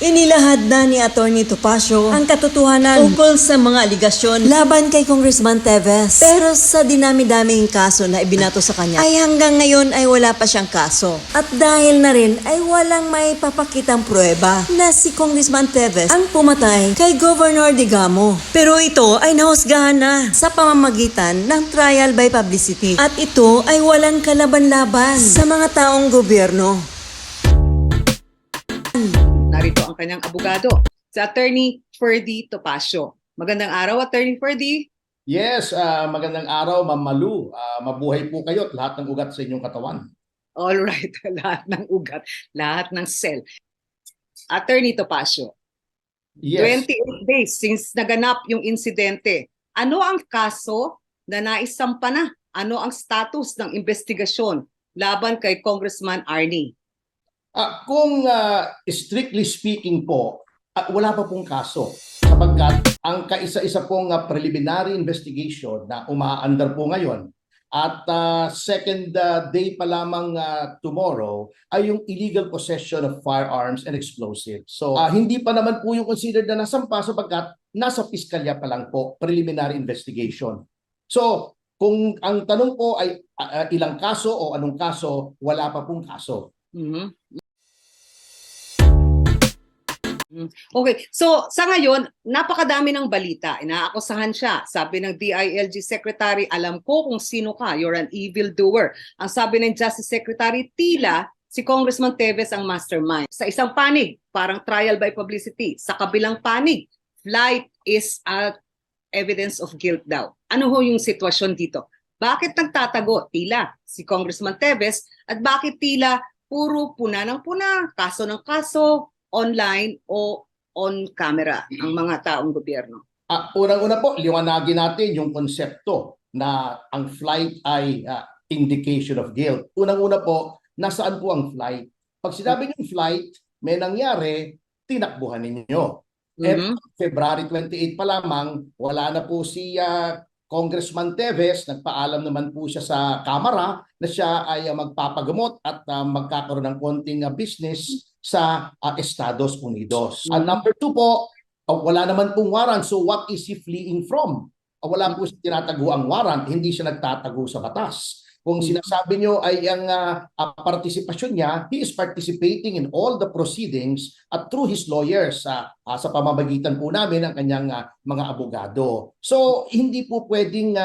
Inilahad na ni Atty. Topacio ang katotohanan tungkol sa mga aligasyon laban kay Congressman Teves. Pero sa dinami-daming kaso na ibinato sa kanya, ay hanggang ngayon ay wala pa siyang kaso. At dahil na rin ay walang may papakitang pruweba na si Congressman Teves ang pumatay kay Governor Digamo. Pero ito ay nahusgahan na sa pamamagitan ng trial by publicity. At ito ay walang kalaban-laban sa mga taong gobyerno. Narito ang kanyang abogado, si Attorney Ferdy Topacio. Magandang araw, Attorney Ferdy. Yes, magandang araw, Ma'am Malu. Mabuhay po kayo at lahat ng ugat sa inyong katawan. All right, lahat ng ugat, lahat ng cell. Attorney Topacio, Yes. 28 days since naganap yung insidente. Ano ang kaso na naisampa na? Ano ang status ng investigasyon laban kay Congressman Arnie? Kung strictly speaking po, wala pa pong kaso. Sapagkat ang kaisa-isa pong preliminary investigation na umaandar po ngayon at second day pa lamang tomorrow ay yung illegal possession of firearms and explosives. So hindi pa naman po yung considered na nasampa sapagkat nasa piskalya pa lang po, preliminary investigation. So kung ang tanong po ay ilang kaso o anong kaso, wala pa pong kaso. Okay, so sa ngayon, napakadami ng balita. Inaakusahan siya. Sabi ng DILG Secretary, alam ko kung sino ka, you're an evildoer. Ang sabi ng Justice Secretary, tila si Congressman Teves ang mastermind. Sa isang panig, parang trial by publicity. Sa kabilang panig, flight is evidence of guilt daw. Ano ho yung sitwasyon dito? Bakit nagtatago tila si Congressman Teves at bakit tila puro puna ng puna, kaso ng kaso, online o on camera ang mga taong gobyerno? Unang-una po, liwanagin natin yung konsepto na ang flight ay indication of guilt. Unang-una po, nasaan po ang flight? Pag sinabi yung flight, may nangyari, tinakbuhan ninyo. February 28 pa lamang, wala na po si Congressman Teves, nagpaalam naman po siya sa Kamara na siya ay magpapagamot at magkakaroon ng konting business sa Estados Unidos. Number two po, wala naman pong warrant. So what is he fleeing from? Wala po siya tinatago ang warrant, hindi siya nagtatago sa batas. Kung sinasabi nyo ay ang partisipasyon niya, he is participating in all the proceedings at through his lawyers sa pamamagitan po namin ng kanyang mga abogado. So hindi po pwedeng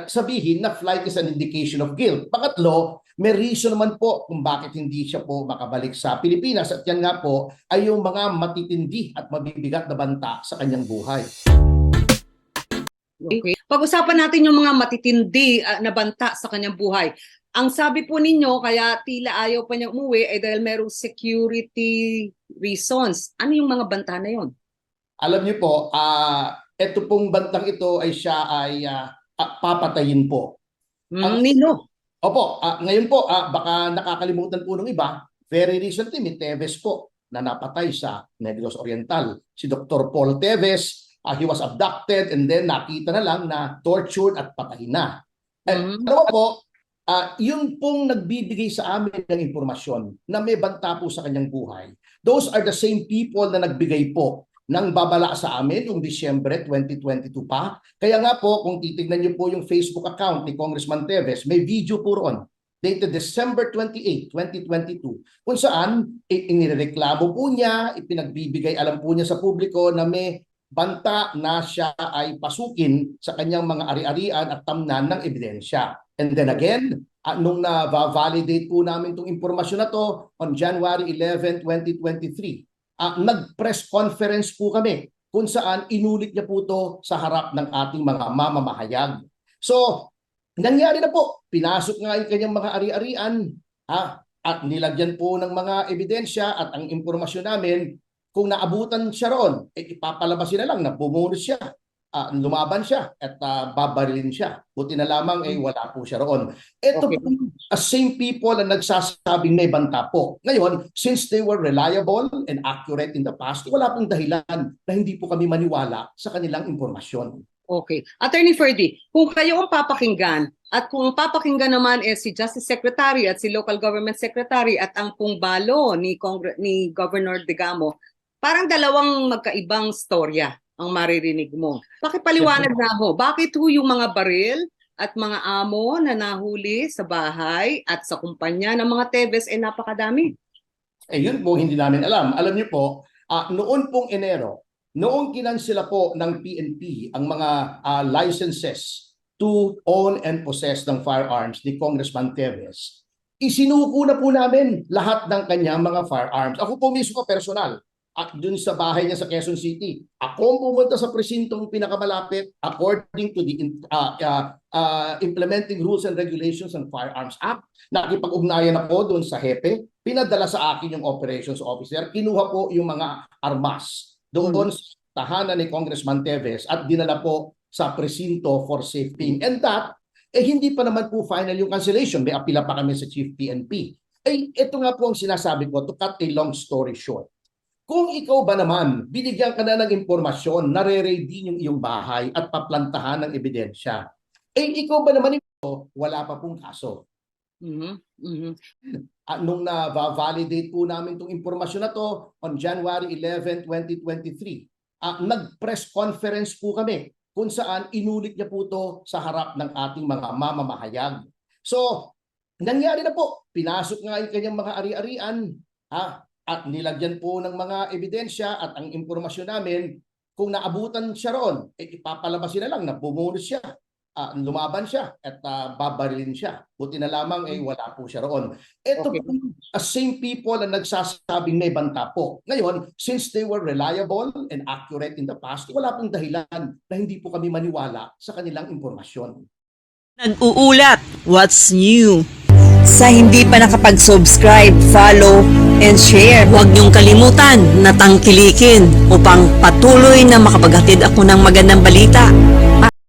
sabihin na flight is an indication of guilt. Pangatlo, may reason naman po kung bakit hindi siya po makabalik sa Pilipinas at yan nga po ay yung mga matitindi at mabibigat na banta sa kanyang buhay. Okay. Pag-usapan natin yung mga matitindi na banta sa kanyang buhay. Ang sabi po ninyo, kaya tila ayaw pa niya umuwi ay dahil merong security reasons. Ano yung mga banta na yon? Alam niyo po, ito pong bantang ito ay siya ay papatayin po. Nino? Opo, ngayon po, baka nakakalimutan po ng iba, very recently, may Teves po na napatay sa Negros Oriental. Si Dr. Paul Teves, he was abducted and then nakita na lang na tortured at patay na. Alam po, yung pong nagbibigay sa amin ng impormasyon na may banta po sa kanyang buhay, those are the same people na nagbigay po ng babala sa amin noong Disyembre 2022 pa. Kaya nga po, kung titignan niyo po yung Facebook account ni Congressman Teves, may video po roon, dated December 28, 2022, kung saan inireklamo po niya, ipinagbibigay, alam po niya sa publiko na may banta na siya ay pasukin sa kanyang mga ari-arian at tamnan ng ebidensya. And then again, nung na-validate po namin itong impormasyon na to on January 11, 2023, nag-press conference po kami kung saan inulit niya po to sa harap ng ating mga mamamahayag. So, nangyari na po. Pinasok nga yung kanyang mga ari-arian at nilagyan po ng mga ebidensya at ang impormasyon namin, kung naabutan siya roon, ipapalabasin na lang na bumunos siya, lumaban siya at babarilin siya. Buti na lamang wala po siya roon. Ito Okay. po, same people na nagsasabing may banta po. Ngayon, since they were reliable and accurate in the past, wala pong dahilan na hindi po kami maniwala sa kanilang impormasyon. Okay. Attorney Ferdy, kung kayo ang papakinggan at kung ang papakinggan naman si Justice Secretary at si Local Government Secretary at ang pungbalo ni Governor Digamo, parang dalawang magkaibang storya ang maririnig mo. Pakipaliwanag na ho, bakit ho yung mga baril at mga amo na nahuli sa bahay at sa kumpanya ng mga Teves ay napakadami? Yun po, hindi namin alam. Alam niyo po, noon pong Enero, noong kinansela po ng PNP ang mga licenses to own and possess ng firearms ni Congressman Teves, isinuko na po namin lahat ng kanyang mga firearms. Ako po mismo personal, at dun sa bahay niya sa Quezon City. Ako ang pumunta sa presintong pinakamalapit according to the Implementing Rules and Regulations and Firearms Act. Nakipag-ugnayan ako doon sa hepe. Pinadala sa akin yung operations officer. Kinuha po yung mga armas doon sa tahanan ni Congressman Teves at dinala po sa presinto for safekeeping. And that, hindi pa naman po final yung cancellation. May apila pa kami sa Chief PNP. Ito nga po ang sinasabi ko, to cut a long story short. Kung ikaw ba naman, binigyan ka na ng impormasyon, nare-ready yung iyong bahay at paplantahan ng ebidensya, ikaw ba naman ito, wala pa pong kaso. Nung na-validate po namin itong impormasyon na to on January 11, 2023, nag-press conference po kami kung saan inulit niya po ito sa harap ng ating mga mamamahayag. So, nangyari na po. Pinasok nga yung kanyang mga ari-arian, at nilagyan po ng mga ebidensya at ang impormasyon namin, kung naabutan siya roon, ipapalabasin na lang na bumunos siya, lumaban siya at babarilin siya. Buti na lamang wala po siya roon. Ito po, same people ang nagsasabing may banta po. Ngayon, since they were reliable and accurate in the past, wala pong dahilan na hindi po kami maniwala sa kanilang impormasyon. Nag-uulat, what's new? Sa hindi pa nakapag-subscribe, follow, and share, huwag niyong kalimutan na tangkilikin upang patuloy na makapaghatid ako ng magandang balita.